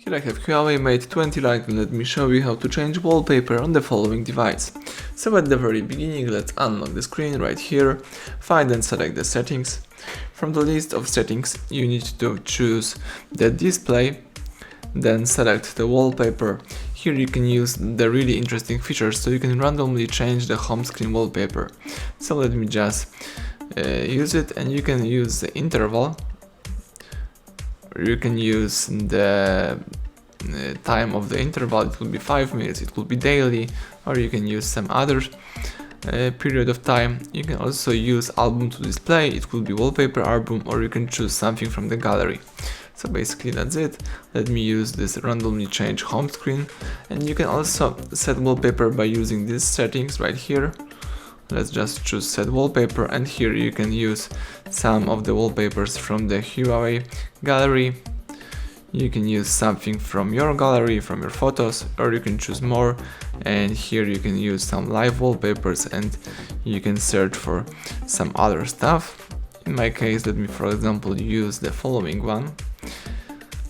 Here I have HUAWEI Mate 20 Lite and let me show you how to change wallpaper on the following device. So at the very beginning, let's unlock the screen right here, find and select the settings. From the list of settings you need to choose the display, then select the wallpaper. Here you can use the really interesting features, so you can randomly change the home screen wallpaper. So let me just use it, and you can use the interval. You can use the time of the interval. It will be 5 minutes, it will be daily, or you can use some other period of time. You can also use album to display, it will be wallpaper album, or you can choose something from the gallery. So basically that's it. Let me use this randomly change home screen, and you can also set wallpaper by using these settings right here. Let's just choose set wallpaper, and here you can use some of the wallpapers from the HUAWEI gallery. You can use something from your gallery, from your photos, or you can choose more, and here you can use some live wallpapers and you can search for some other stuff. In my case, let me for example use the following one.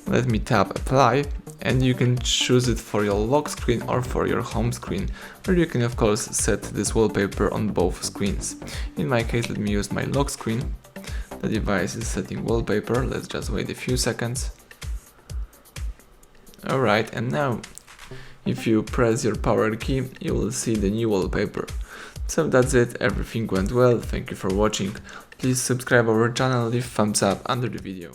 Let me tap apply, and you can choose it for your lock screen or for your home screen, or you can of course set this wallpaper on both screens. In my case, let me use my lock screen. The device is setting wallpaper. Let's just wait a few seconds. Alright, and now if you press your power key, you will see the new wallpaper. So that's it, everything went well, thank you for watching. Please subscribe our channel, leave thumbs up under the video.